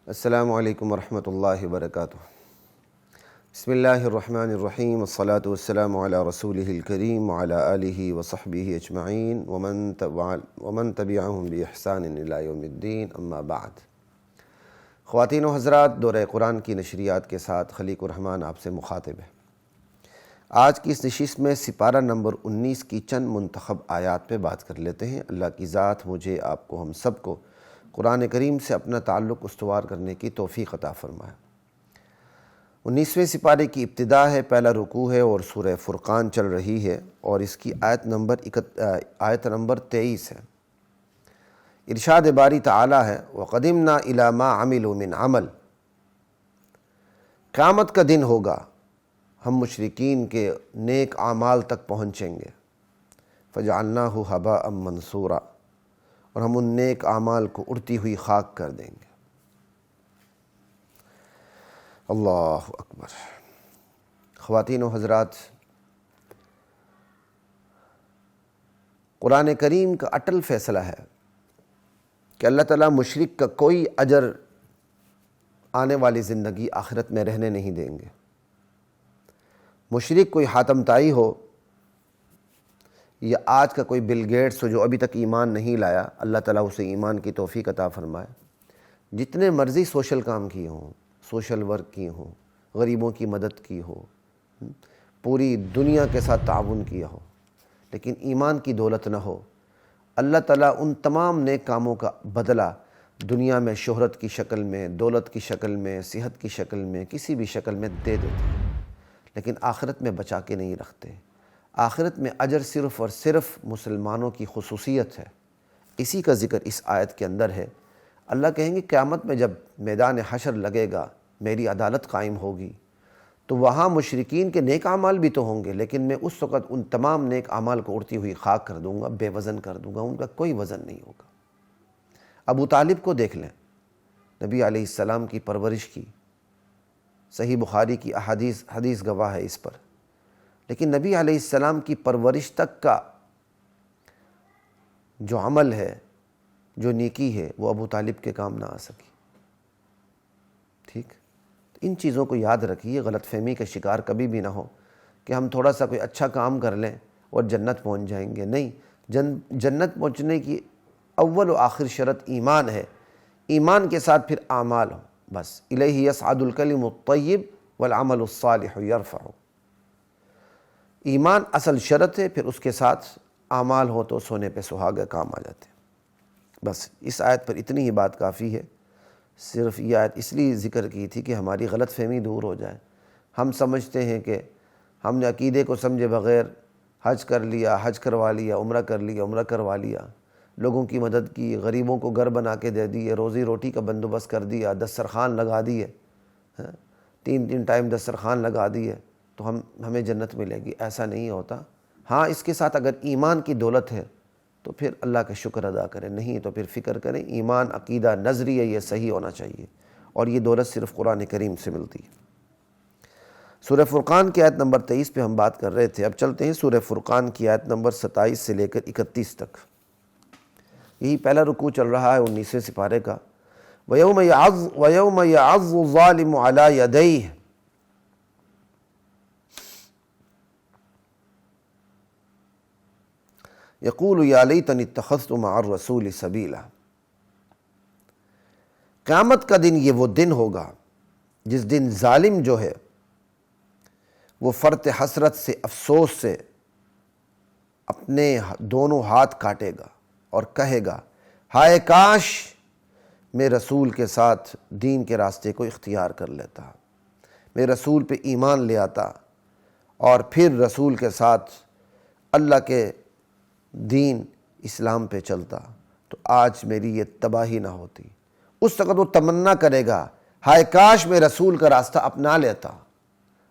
السلام علیکم ورحمۃ اللہ وبرکاتہ۔ بسم اللہ الرحمن الرحیم، والصلاة والسلام علی رسولہ الکریم وعلی آلہ وصحبہ اجمعین ومن تبعہم بإحسان الی یوم الدین، اما بعد۔ خواتین و حضرات، دورہ قرآن کی نشریات کے ساتھ خلیق الرحمن آپ سے مخاطب ہے۔ آج کی اس نشست میں سپارہ نمبر 19 کی چند منتخب آیات پہ بات کر لیتے ہیں۔ اللہ کی ذات مجھے، آپ کو، ہم سب کو قرآن کریم سے اپنا تعلق استوار کرنے کی توفیق عطا فرمائے۔ 19ویں سپارے کی ابتدا ہے، پہلا رکوع ہے اور سورہ فرقان چل رہی ہے اور اس کی آیت نمبر 23 ہے۔ ارشاد باری تعالی ہے، وَقَدِمْنَا إِلَى مَا عَمِلُوا مِنْ عَمَلٍ۔ قیامت کا دن ہوگا، ہم مشرکین کے نیک اعمال تک پہنچیں گے، فَجَعَلْنَاهُ هَبَاءً مَنْثُورًا، اور ہم ان نیک اعمال کو اڑتی ہوئی خاک کر دیں گے۔ اللہ اکبر۔ خواتین و حضرات، قرآن کریم کا اٹل فیصلہ ہے کہ اللہ تعالیٰ مشرک کا کوئی اجر آنے والی زندگی آخرت میں رہنے نہیں دیں گے۔ مشرک کوئی حاتم طائی ہو یا آج کا کوئی بل گیٹس ہو جو ابھی تک ایمان نہیں لایا، اللہ تعالیٰ اسے ایمان کی توفیق عطا فرمائے۔ جتنے مرضی سوشل کام کیے ہوں، سوشل ورک کی ہوں، غریبوں کی مدد کی ہو، پوری دنیا کے ساتھ تعاون کیا ہو، لیکن ایمان کی دولت نہ ہو، اللہ تعالیٰ ان تمام نیک کاموں کا بدلہ دنیا میں شہرت کی شکل میں، دولت کی شکل میں، صحت کی شکل میں، کسی بھی شکل میں دے دیتے ہیں، لیکن آخرت میں بچا کے نہیں رکھتے۔ آخرت میں اجر صرف اور صرف مسلمانوں کی خصوصیت ہے۔ اسی کا ذکر اس آیت کے اندر ہے۔ اللہ کہیں گے قیامت میں جب میدان حشر لگے گا، میری عدالت قائم ہوگی، تو وہاں مشرکین کے نیک اعمال بھی تو ہوں گے، لیکن میں اس وقت ان تمام نیک اعمال کو اڑتی ہوئی خاک کر دوں گا، بے وزن کر دوں گا، ان کا کوئی وزن نہیں ہوگا۔ ابو طالب کو دیکھ لیں، نبی علیہ السلام کی پرورش کی، صحیح بخاری کی حدیث گواہ ہے اس پر، لیکن نبی علیہ السلام کی پرورش تک کا جو عمل ہے، جو نیکی ہے، وہ ابو طالب کے کام نہ آ سکی۔ ٹھیک، ان چیزوں کو یاد رکھیے، غلط فہمی کا شکار کبھی بھی نہ ہو کہ ہم تھوڑا سا کوئی اچھا کام کر لیں اور جنت پہنچ جائیں گے۔ نہیں، جنت پہنچنے کی اول و آخر شرط ایمان ہے، ایمان کے ساتھ پھر اعمال ہوں، بس الیہ یصعد الکلم الطیب والعمل الصالح یرفع۔ ایمان اصل شرط ہے، پھر اس کے ساتھ اعمال ہو تو سونے پہ سہاگا کام آ جاتے ہیں۔ بس اس آیت پر اتنی ہی بات کافی ہے۔ صرف یہ آیت اس لیے ذکر کی تھی کہ ہماری غلط فہمی دور ہو جائے۔ ہم سمجھتے ہیں کہ ہم نے عقیدے کو سمجھے بغیر حج کر لیا، حج کروا لیا، عمرہ کر لیا، عمرہ کروا لیا، لوگوں کی مدد کی، غریبوں کو گھر بنا کے دے دیے، روزی روٹی کا بندوبست کر دیا، دسترخوان لگا دیے، 3 ٹائم دسترخوان لگا دیے تو ہمیں جنت ملے گی۔ ایسا نہیں ہوتا۔ ہاں، اس کے ساتھ اگر ایمان کی دولت ہے تو پھر اللہ کا شکر ادا کریں، نہیں تو پھر فکر کریں۔ ایمان، عقیدہ، نظریہ یہ صحیح ہونا چاہیے، اور یہ دولت صرف قرآن کریم سے ملتی ہے۔ سورہ فرقان کی آیت نمبر 23 پہ ہم بات کر رہے تھے، اب چلتے ہیں سورہ فرقان کی آیت نمبر 27 سے لے کر 31 تک۔ یہی پہلا رکوع چل رہا ہے 19ویں سپارے کا۔ وَيَوْمَ يَعَضُّ الظَّالِمُ عَلَى يَدَيْهِ، یقول یا لیتنی اتخذت مع الرسول سبیلا۔ قیامت کا دن یہ وہ دن ہوگا جس دن ظالم جو ہے وہ فرط حسرت سے، افسوس سے اپنے دونوں ہاتھ کاٹے گا اور کہے گا، ہائے کاش میں رسول کے ساتھ دین کے راستے کو اختیار کر لیتا، میں رسول پہ ایمان لے آتا اور پھر رسول کے ساتھ اللہ کے دین اسلام پہ چلتا، تو آج میری یہ تباہی نہ ہوتی۔ اس وقت وہ تمنا کرے گا، ہائے کاش میں رسول کا راستہ اپنا لیتا،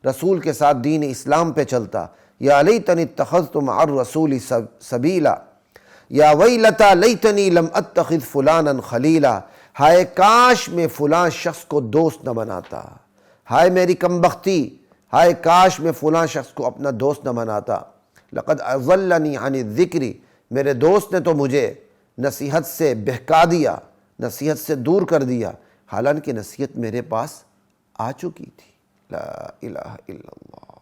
رسول کے ساتھ دین اسلام پہ چلتا۔ یا لیتنی اتخذت مع الرسول سبیلا، یا ویلتا لیتنی لم اتخذ فلانا خلیلا، ہائے کاش میں فلاں شخص کو دوست نہ بناتا، ہائے میری کمبختی، ہائے کاش میں فلاں شخص کو اپنا دوست نہ بناتا۔ لقد اضلنی عن الذکر، میرے دوست نے تو مجھے نصیحت سے بہکا دیا، نصیحت سے دور کر دیا۔ حالانکہ نصیحت میرے پاس آ چکی تھی۔ لا الہ الا اللہ۔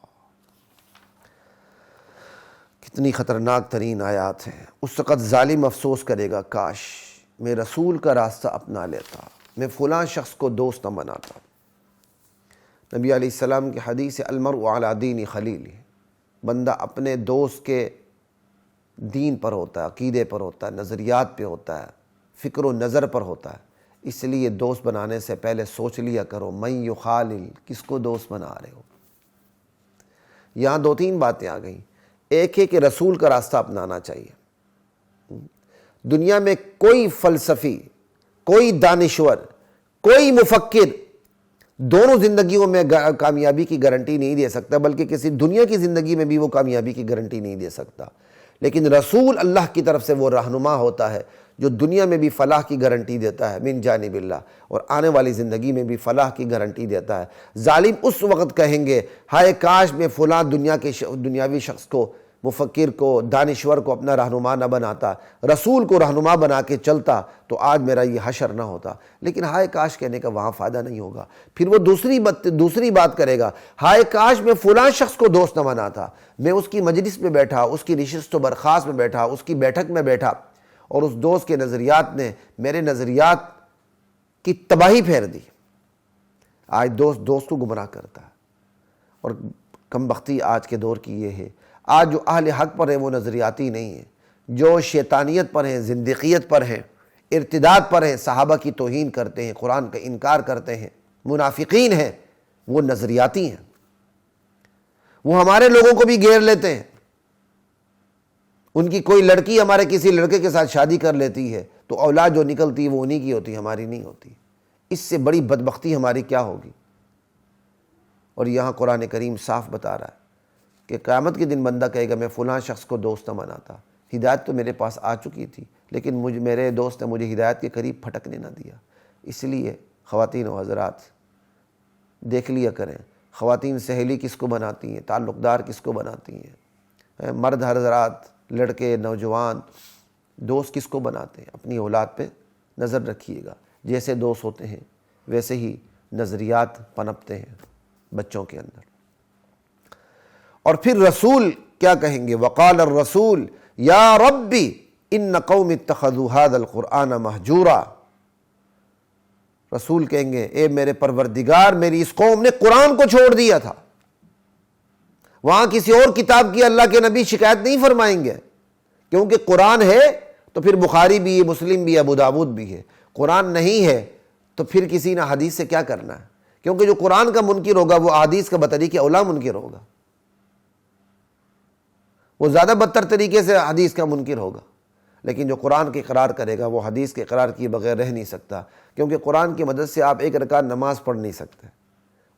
کتنی خطرناک ترین آیات ہیں۔ اس وقت ظالم افسوس کرے گا، کاش میں رسول کا راستہ اپنا لیتا، میں فلاں شخص کو دوست نہ بناتا۔ نبی علیہ السلام کی حدیث المرء علی دین خلیلہ، بندہ اپنے دوست کے دین پر ہوتا ہے، عقیدے پر ہوتا ہے، نظریات پہ ہوتا ہے، فکر و نظر پر ہوتا ہے۔ اس لیے دوست بنانے سے پہلے سوچ لیا کرو من یخالل، کس کو دوست بنا رہے ہو۔ یہاں دو تین باتیں آ گئیں۔ ایک ہے کہ رسول کا راستہ اپنانا چاہیے۔ دنیا میں کوئی فلسفی، کوئی دانشور، کوئی مفکر دونوں زندگیوں میں کامیابی کی گارنٹی نہیں دے سکتا، بلکہ کسی دنیا کی زندگی میں بھی وہ کامیابی کی گارنٹی نہیں دے سکتا۔ لیکن رسول اللہ کی طرف سے وہ رہنما ہوتا ہے جو دنیا میں بھی فلاح کی گارنٹی دیتا ہے من جانب اللہ، اور آنے والی زندگی میں بھی فلاح کی گارنٹی دیتا ہے۔ ظالم اس وقت کہیں گے ہائے کاش میں فلاں دنیاوی شخص کو، مفکر کو، دانشور کو اپنا رہنما نہ بناتا، رسول کو رہنما بنا کے چلتا تو آج میرا یہ حشر نہ ہوتا۔ لیکن ہائے کاش کہنے کا وہاں فائدہ نہیں ہوگا۔ پھر وہ دوسری بات کرے گا، ہائے کاش میں فلاں شخص کو دوست نہ بناتا، میں اس کی مجلس میں بیٹھا، اس کی نشست و برخاست میں بیٹھا، اس کی بیٹھک میں بیٹھا، اور اس دوست کے نظریات نے میرے نظریات کی تباہی پھیر دی۔ آج دوست کو گمراہ کرتا ہے، اور کم بختی آج کے دور کی یہ ہے۔ آج جو اہل حق پر ہیں وہ نظریاتی نہیں ہیں، جو شیطانیت پر ہیں، زندقیت پر ہیں، ارتداد پر ہیں، صحابہ کی توہین کرتے ہیں، قرآن کا انکار کرتے ہیں، منافقین ہیں، وہ نظریاتی ہیں۔ وہ ہمارے لوگوں کو بھی گھیر لیتے ہیں۔ ان کی کوئی لڑکی ہمارے کسی لڑکے کے ساتھ شادی کر لیتی ہے تو اولاد جو نکلتی ہے وہ انہی کی ہوتی ہے، ہماری نہیں ہوتی۔ اس سے بڑی بدبختی ہماری کیا ہوگی؟ اور یہاں قرآن کریم صاف بتا رہا ہے کہ قیامت کے دن بندہ کہے گا میں فلاں شخص کو دوست نہ بناتا، ہدایت تو میرے پاس آ چکی تھی لیکن میرے دوست نے مجھے ہدایت کے قریب پھٹکنے نہ دیا۔ اس لیے خواتین و حضرات دیکھ لیا کریں، خواتین سہیلی کس کو بناتی ہیں، تعلق دار کس کو بناتی ہیں، مرد حضرات، لڑکے، نوجوان دوست کس کو بناتے ہیں۔ اپنی اولاد پہ نظر رکھیے گا، جیسے دوست ہوتے ہیں ویسے ہی نظریات پنپتے ہیں بچوں کے اندر۔ اور پھر رسول کیا کہیں گے؟ وقال الرسول یا ربی ان قوم اتخذوا هذا القرآن مہجورا۔ رسول کہیں گے اے میرے پروردگار، میری اس قوم نے قرآن کو چھوڑ دیا تھا۔ وہاں کسی اور کتاب کی اللہ کے نبی شکایت نہیں فرمائیں گے، کیونکہ قرآن ہے تو پھر بخاری بھی ہے، مسلم بھی ہے، ابو داؤد بھی ہے۔ قرآن نہیں ہے تو پھر کسی نے حدیث سے کیا کرنا ہے؟ کیونکہ جو قرآن کا منکر ہوگا وہ حدیث کا بطریق اولا منکر ہوگا، وہ زیادہ بدتر طریقے سے حدیث کا منکر ہوگا۔ لیکن جو قرآن کے اقرار کرے گا وہ حدیث کے اقرار کیے بغیر رہ نہیں سکتا، کیونکہ قرآن کی مدد سے آپ ایک رکعت نماز پڑھ نہیں سکتے۔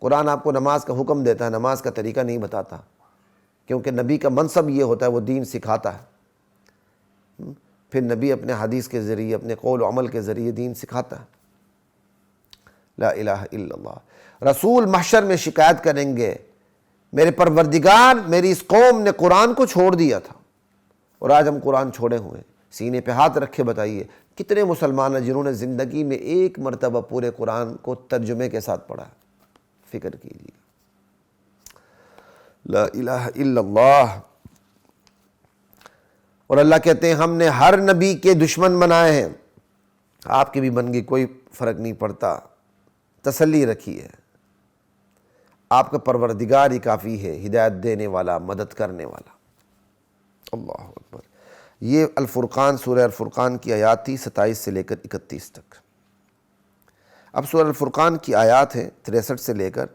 قرآن آپ کو نماز کا حکم دیتا ہے، نماز کا طریقہ نہیں بتاتا، کیونکہ نبی کا منصب یہ ہوتا ہے وہ دین سکھاتا ہے۔ پھر نبی اپنے حدیث کے ذریعے، اپنے قول و عمل کے ذریعے دین سکھاتا ہے۔ لا الہ الا اللہ۔ رسول محشر میں شکایت کریں گے میرے پروردگار، میری اس قوم نے قرآن کو چھوڑ دیا تھا، اور آج ہم قرآن چھوڑے ہوئے ہیں۔ سینے پہ ہاتھ رکھے بتائیے کتنے مسلمان ہیں جنہوں نے زندگی میں ایک مرتبہ پورے قرآن کو ترجمے کے ساتھ پڑھا؟ فکر کیجیے۔ لا الہ الا اللہ۔ اور اللہ کہتے ہیں ہم نے ہر نبی کے دشمن بنائے ہیں، آپ کے بھی بن گئے، کوئی فرق نہیں پڑتا، تسلی رکھیے، آپ کا پروردگار ہی کافی ہے، ہدایت دینے والا، مدد کرنے والا۔ اللہ اکبر۔ یہ الفرقان، سورہ الفرقان کی آیات تھی 27 سے لے کر 31 تک۔ اب سورہ الفرقان کی آیات ہیں 63 سے لے کر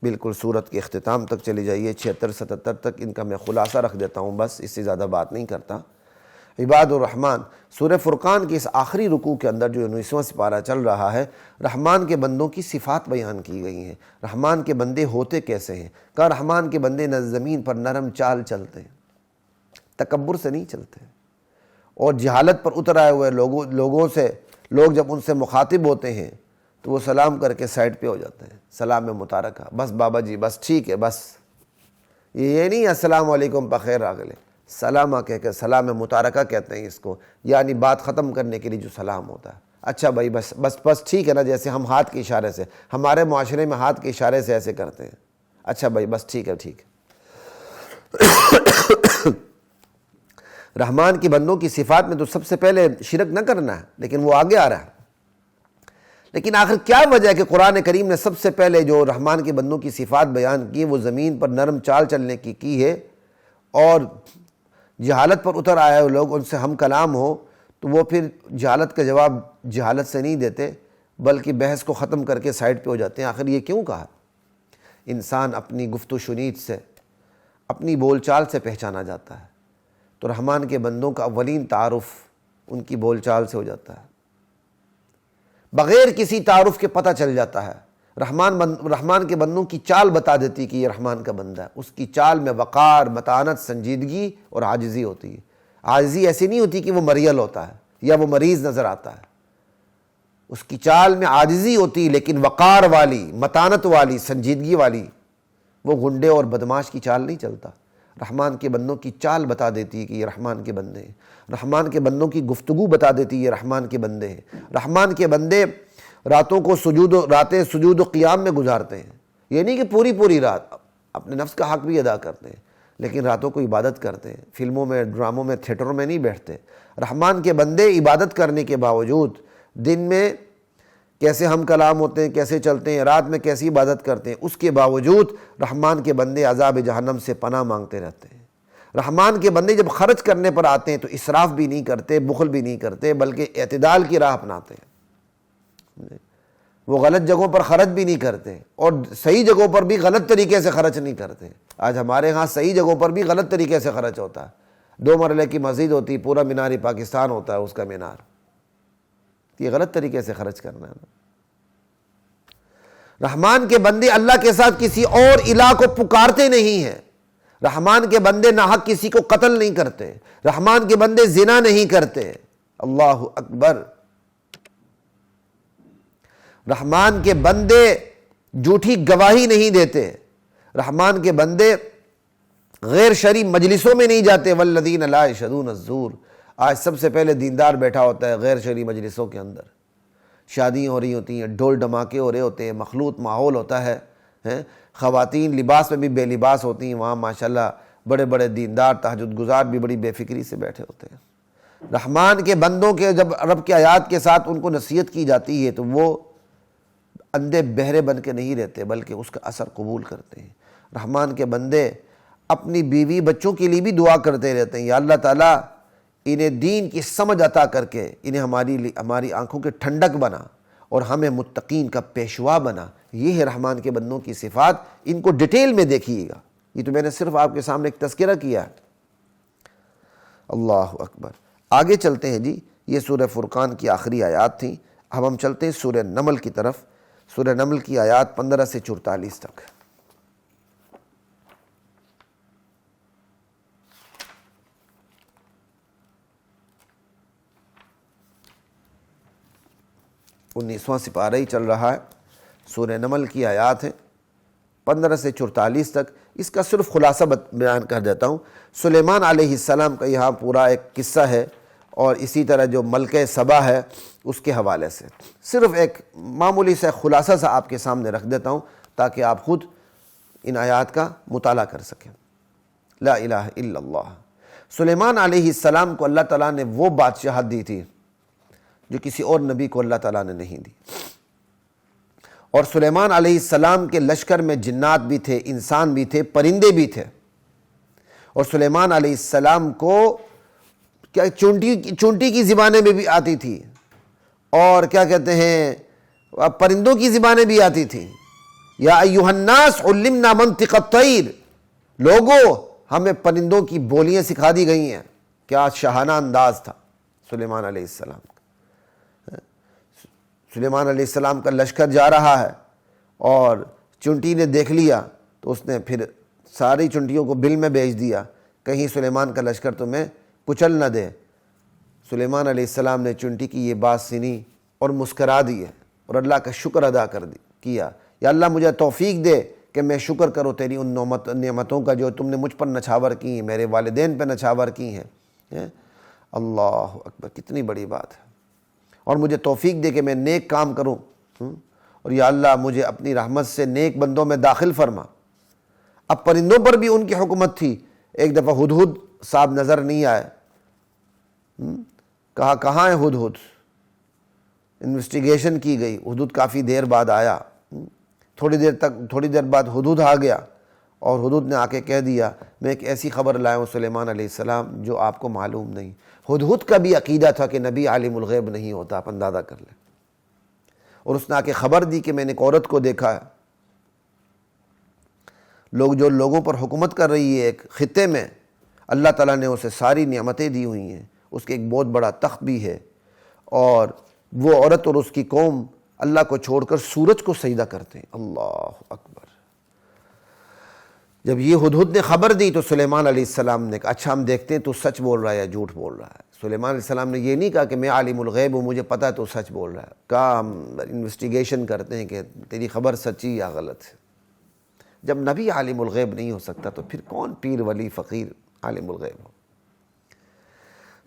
بالکل سورت کے اختتام تک چلی جائیے، 76-77 تک۔ ان کا میں خلاصہ رکھ دیتا ہوں، بس اس سے زیادہ بات نہیں کرتا۔ عباد الرحمن، سورہ فرقان کی اس آخری رکوع کے اندر جو 19واں سپارہ چل رہا ہے، رحمان کے بندوں کی صفات بیان کی گئی ہیں۔ رحمان کے بندے ہوتے کیسے ہیں؟ کہا رحمان کے بندے زمین پر نرم چال چلتے ہیں، تکبر سے نہیں چلتے، اور جہالت پر اتر آئے ہوئے لوگوں سے، لوگ جب ان سے مخاطب ہوتے ہیں تو وہ سلام کر کے سائڈ پہ ہو جاتے ہیں، سلام متارکہ، بس بابا جی بس ٹھیک ہے بس۔ یہ نہیں السلام علیکم بخیر آگلے، سلامہ کہہ کے، سلام متارکہ کہتے ہیں اس کو، یعنی بات ختم کرنے کے لیے جو سلام ہوتا ہے۔ اچھا بھائی بس ٹھیک ہے نا، جیسے ہم ہاتھ کے اشارے سے، ہمارے معاشرے میں ہاتھ کے اشارے سے ایسے کرتے ہیں، اچھا بھائی بس ٹھیک ہے ٹھیک ہے۔ رحمان کی بندوں کی صفات میں تو سب سے پہلے شرک نہ کرنا ہے، لیکن وہ آگے آ رہا ہے۔ لیکن آخر کیا وجہ ہے کہ قرآن کریم نے سب سے پہلے جو رحمان کے بندوں کی صفات بیان کی وہ زمین پر نرم چال چلنے کی ہے، اور جہالت پر اتر آئے ہوئے لوگ ان سے ہم کلام ہو تو وہ پھر جہالت کا جواب جہالت سے نہیں دیتے، بلکہ بحث کو ختم کر کے سائڈ پہ ہو جاتے ہیں۔ آخر یہ کیوں کہا؟ انسان اپنی گفت و شنید سے، اپنی بول چال سے پہچانا جاتا ہے، تو رحمان کے بندوں کا اولین تعارف ان کی بول چال سے ہو جاتا ہے، بغیر کسی تعارف کے پتہ چل جاتا ہے۔ رحمان کے بندوں کی چال بتا دیتی کہ یہ رحمان کا بندہ ہے، اس کی چال میں وقار، متانت، سنجیدگی اور عاجزی ہوتی ہے۔ عاجزی ایسی نہیں ہوتی کہ وہ مریل ہوتا ہے یا وہ مریض نظر آتا ہے، اس کی چال میں عاجزی ہوتی، لیکن وقار والی، متانت والی، سنجیدگی والی، وہ گنڈے اور بدماش کی چال نہیں چلتا۔ رحمان کے بندوں کی چال بتا دیتی ہے کہ یہ رحمان کے بندے ہیں، رحمان کے بندوں کی گفتگو بتا دیتی ہے یہ رحمان کے بندے ہیں۔ رحمان کے بندے راتیں سجود و قیام میں گزارتے ہیں، یہ نہیں کہ پوری رات، اپنے نفس کا حق بھی ادا کرتے ہیں، لیکن راتوں کو عبادت کرتے ہیں، فلموں میں، ڈراموں میں، تھیٹروں میں نہیں بیٹھتے۔ رحمان کے بندے عبادت کرنے کے باوجود دن میں کیسے ہم کلام ہوتے ہیں، کیسے چلتے ہیں، رات میں کیسی عبادت کرتے ہیں، اس کے باوجود رحمان کے بندے عذاب جہنم سے پناہ مانگتے رہتے ہیں۔ رحمان کے بندے جب خرچ کرنے پر آتے ہیں تو اسراف بھی نہیں کرتے، بخل بھی نہیں کرتے، بلکہ اعتدال کی راہ اپناتے ہیں۔ وہ غلط جگہوں پر خرچ بھی نہیں کرتے اور صحیح جگہوں پر بھی غلط طریقے سے خرچ نہیں کرتے۔ آج ہمارے ہاں صحیح جگہوں پر بھی غلط طریقے سے خرچ ہوتا ہے، 2 مرلے کی مسجد ہوتی، پورا مینار پاکستان ہوتا ہے اس کا مینار، یہ غلط طریقے سے خرچ کرنا ہے۔ رحمان کے بندے اللہ کے ساتھ کسی اور الہ کو پکارتے نہیں ہیں، رحمان کے بندے ناحق کسی کو قتل نہیں کرتے، رحمان کے بندے زنا نہیں کرتے۔ اللہ اکبر۔ رحمان کے بندے جھوٹی گواہی نہیں دیتے، رحمان کے بندے غیر شرعی مجلسوں میں نہیں جاتے۔ والذین لا یشهدون الزور۔ آج سب سے پہلے دیندار بیٹھا ہوتا ہے غیر شرعی مجلسوں کے اندر، شادیاں ہو رہی ہوتی ہیں، ڈھول ڈھماکے ہو رہے ہوتے ہیں، مخلوط ماحول ہوتا ہے، خواتین لباس میں بھی بے لباس ہوتی ہیں، وہاں ماشاءاللہ بڑے بڑے دیندار تہجد گزار بھی بڑی بے فکری سے بیٹھے ہوتے ہیں۔ رحمان کے بندوں کے جب رب کے آیات کے ساتھ ان کو نصیحت کی جاتی ہے تو وہ اندھے بہرے بن کے نہیں رہتے، بلکہ اس کا اثر قبول کرتے ہیں۔ رحمان کے بندے اپنی بیوی بچوں کے لیے بھی دعا کرتے رہتے ہیں، یا اللہ تعالیٰ انہیں دین کی سمجھ عطا کر کے انہیں ہماری آنکھوں کے ٹھنڈک بنا اور ہمیں متقین کا پیشوا بنا۔ یہ ہے رحمان کے بندوں کی صفات، ان کو ڈیٹیل میں دیکھیے گا، یہ تو میں نے صرف آپ کے سامنے ایک تذکرہ کیا ہے۔ اللہ اکبر۔ آگے چلتے ہیں جی، یہ سورہ فرقان کی آخری آیات تھیں، اب ہم چلتے ہیں سورہ نمل کی طرف۔ سورہ نمل کی آیات 15 سے 44 تک۔ انیسواں سپارہ ہی چل رہا ہے، سورہ نمل کی آیات ہیں 15 سے 44 تک۔ اس کا صرف خلاصہ بیان کر دیتا ہوں۔ سلیمان علیہ السلام کا یہاں پورا ایک قصہ ہے، اور اسی طرح جو ملکہ سبا ہے اس کے حوالے سے صرف ایک معمولی سے خلاصہ سا آپ کے سامنے رکھ دیتا ہوں تاکہ آپ خود ان آیات کا مطالعہ کر سکیں۔ لا الہ الا اللہ۔ سلیمان علیہ السلام کو اللہ تعالیٰ نے وہ بادشاہت دی تھی جو کسی اور نبی کو اللہ تعالیٰ نے نہیں دی، اور سلیمان علیہ السلام کے لشکر میں جنات بھی تھے، انسان بھی تھے، پرندے بھی تھے، اور سلیمان علیہ السلام کو کیا چونٹی کی زبانیں میں بھی آتی تھی، اور کیا کہتے ہیں پرندوں کی زبانیں بھی آتی تھیں۔ یا ایھا الناس علمنا منطق الطیر، لوگوں ہمیں پرندوں کی بولیاں سکھا دی گئی ہیں۔ کیا شاہانہ انداز تھا سلیمان علیہ السلام کا۔ سلیمان علیہ السلام کا لشکر جا رہا ہے اور چونٹی نے دیکھ لیا تو اس نے پھر ساری چونٹیوں کو بل میں بھیج دیا، کہیں سلیمان کا لشکر تمہیں کچل نہ دے۔ سلیمان علیہ السلام نے چونٹی کی یہ بات سنی اور مسکرا دی اور اللہ کا شکر ادا کیا، یا اللہ مجھے توفیق دے کہ میں شکر کروں تیری ان نعمتوں کا جو تم نے مجھ پر نچھاور کی ہیں، میرے والدین پہ نچھاور کی ہیں۔ اللہ اکبر، کتنی بڑی بات ہے۔ اور مجھے توفیق دے کہ میں نیک کام کروں، اور یا اللہ مجھے اپنی رحمت سے نیک بندوں میں داخل فرما۔ اب پرندوں پر بھی ان کی حکومت تھی۔ ایک دفعہ ہدہد صاحب نظر نہیں آئے، کہا کہاں ہے ہدہد؟ انویسٹیگیشن کی گئی، ہدہد کافی دیر بعد آیا، تھوڑی دیر بعد ہدہد آ گیا، اور ہدہد نے آ کے کہہ دیا میں ایک ایسی خبر لایا ہوں سلیمان علیہ السلام جو آپ کو معلوم نہیں۔ ہدہد کا بھی عقیدہ تھا کہ نبی عالم الغیب نہیں ہوتا، آپ اندازہ کر لیں، اور اس نے آ کے خبر دی کہ میں نے ایک عورت کو دیکھا ہے، جو لوگوں پر حکومت کر رہی ہے ایک خطے میں، اللہ تعالیٰ نے اسے ساری نعمتیں دی ہوئی ہیں، اس کے ایک بہت بڑا تخت بھی ہے، اور وہ عورت اور اس کی قوم اللہ کو چھوڑ کر سورج کو سجدہ کرتے ہیں۔ اللہ اکبر۔ جب یہ ہدہد نے خبر دی تو سلیمان علیہ السلام نے کہا اچھا ہم دیکھتے ہیں تو سچ بول رہا ہے یا جھوٹ بول رہا ہے۔ سلیمان علیہ السلام نے یہ نہیں کہا کہ میں عالم الغیب ہوں، مجھے پتہ ہے تو سچ بول رہا ہے، کہا ہم انویسٹیگیشن کرتے ہیں کہ تیری خبر سچی یا غلط ہے۔ جب نبی عالم الغیب نہیں ہو سکتا تو پھر کون پیر ولی فقیر عالم الغیب ہو؟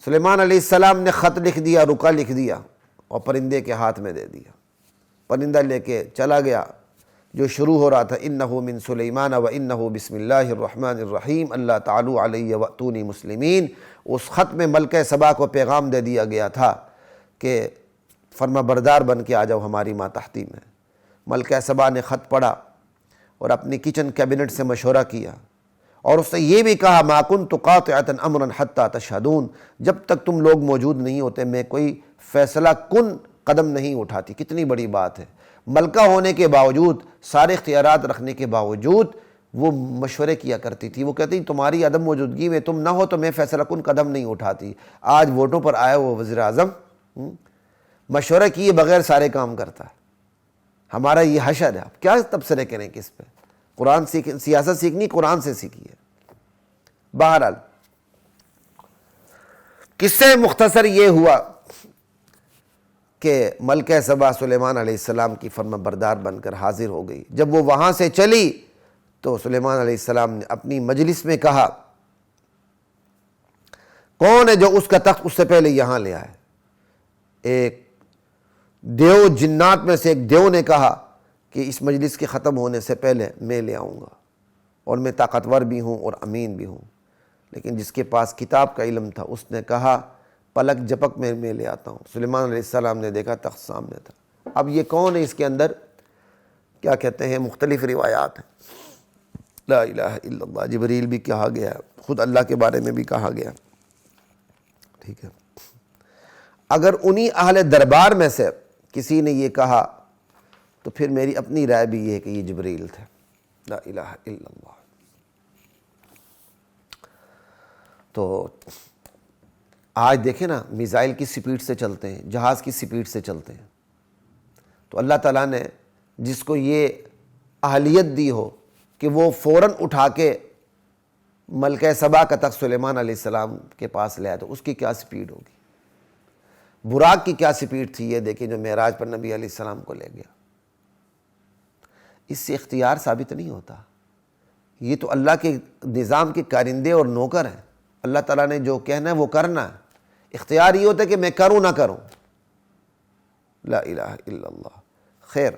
سلیمان علیہ السلام نے خط لکھ دیا، رکا لکھ دیا، اور پرندے کے ہاتھ میں دے دیا۔ پرندہ لے کے چلا گیا، جو شروع ہو رہا تھا انہو من سلیمان و انہو بسم اللہ الرحمن الرحیم اللہ تعالی علیہ واتونی مسلمین۔ اس خط میں ملکہ سبا کو پیغام دے دیا گیا تھا کہ فرما بردار بن کے آ جاؤ ہماری ماتحتی میں۔ ملکہ سبا نے خط پڑھا اور اپنی کچن کیبنٹ سے مشورہ کیا، اور اس نے یہ بھی کہا ما کنت قاطعۃ امرا حتی تشہدون، جب تک تم لوگ موجود نہیں ہوتے میں کوئی فیصلہ کن قدم نہیں اٹھاتی۔ کتنی بڑی بات ہے، ملکہ ہونے کے باوجود، سارے اختیارات رکھنے کے باوجود وہ مشورے کیا کرتی تھی۔ وہ کہتی تمہاری عدم موجودگی میں تم نہ ہو تو میں فیصلہ کن قدم نہیں اٹھاتی۔ آج ووٹوں پر آیا وہ وزیر اعظم مشورہ کیے بغیر سارے کام کرتا ہے۔ ہمارا یہ حشر ہے، آپ کیا تبصرے کریں کس پہ؟ قرآن سیاست سیکھنی قرآن سے سیکھیے۔ بہرحال قصے مختصر یہ ہوا کہ ملکہ سبا سلیمان علیہ السلام کی فرما بردار بن کر حاضر ہو گئی۔ جب وہ وہاں سے چلی تو سلیمان علیہ السلام نے اپنی مجلس میں کہا کون ہے جو اس کا تخت اس سے پہلے یہاں لے آئے؟ ایک دیو جنات میں سے ایک دیو نے کہا کہ اس مجلس کے ختم ہونے سے پہلے میں لے آؤں گا، اور میں طاقتور بھی ہوں اور امین بھی ہوں۔ لیکن جس کے پاس کتاب کا علم تھا اس نے کہا پلک جھپک میں لے آتا ہوں۔ سلیمان علیہ السلام نے دیکھا تخت سامنے تھا۔ اب یہ کون ہے؟ اس کے اندر کیا کہتے ہیں مختلف روایات ہیں۔ لا الہ الا اللہ، جبریل بھی کہا گیا، خود اللہ کے بارے میں بھی کہا گیا، ٹھیک ہے۔ اگر انہی اہل دربار میں سے کسی نے یہ کہا تو پھر میری اپنی رائے بھی یہ ہے کہ یہ جبریل تھے۔ لا الہ الا اللہ۔ تو آج دیکھیں نا، میزائل کی سپیڈ سے چلتے ہیں، جہاز کی سپیڈ سے چلتے ہیں، تو اللہ تعالیٰ نے جس کو یہ اہلیت دی ہو کہ وہ فوراً اٹھا کے ملکہ سبا کا تخت سلیمان علیہ السلام کے پاس لے آیا، تو اس کی کیا سپیڈ ہوگی؟ براق کی کیا سپیڈ تھی یہ دیکھیں جو معراج پر نبی علیہ السلام کو لے گیا۔ اس سے اختیار ثابت نہیں ہوتا، یہ تو اللہ کے نظام کے کارندے اور نوکر ہیں۔ اللہ تعالیٰ نے جو کہنا ہے وہ کرنا ہے، اختیار یہ ہوتا ہے کہ میں کروں نہ کروں۔ لا الہ الا اللہ۔ خیر،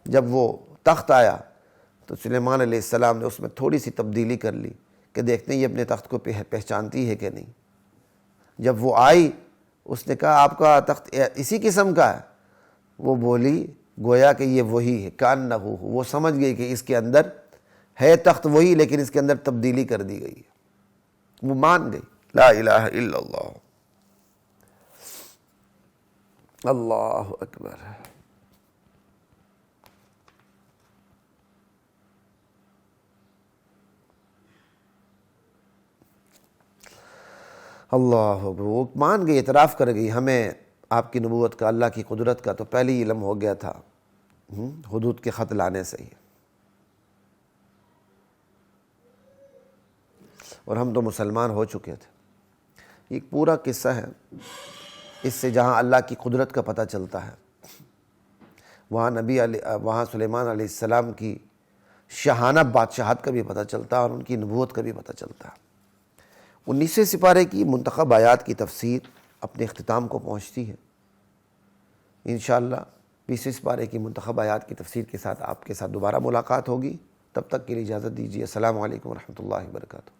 جب وہ تخت آیا تو سلیمان علیہ السلام نے اس میں تھوڑی سی تبدیلی کر لی کہ دیکھتے ہیں یہ اپنے تخت کو پہچانتی ہے کہ نہیں۔ جب وہ آئی اس نے کہا آپ کا تخت اسی قسم کا ہے؟ وہ بولی گویا کہ یہ وہی ہے، کانہ ہو۔ وہ سمجھ گئی کہ اس کے اندر ہے تخت وہی لیکن اس کے اندر تبدیلی کر دی گئی ہے۔ وہ مان گئی۔ لا الہ الا اللہ۔ اللہ اکبر۔ اللہ اکبر۔ وہ مان گئی، اعتراف کر گئی ہمیں آپ کی نبوت کا، اللہ کی قدرت کا تو پہلے ہی علم ہو گیا تھا حدود کے خط لانے سے ہی، اور ہم تو مسلمان ہو چکے تھے۔ ایک پورا قصہ ہے، اس سے جہاں اللہ کی قدرت کا پتہ چلتا ہے وہاں سلیمان علیہ السلام کی شاہانہ بادشاہت کا بھی پتہ چلتا ہے اور ان کی نبوت کا بھی پتہ چلتا ہے۔ 19 سپارے کی منتخب آیات کی تفسیر اپنے اختتام کو پہنچتی ہے۔ انشاءاللہ 20 پارے کی منتخب آیات کی تفسیر کے ساتھ آپ کے ساتھ دوبارہ ملاقات ہوگی. تب تک کے لیے اجازت دیجیے. السلام علیکم ورحمۃ اللہ وبرکاتہ.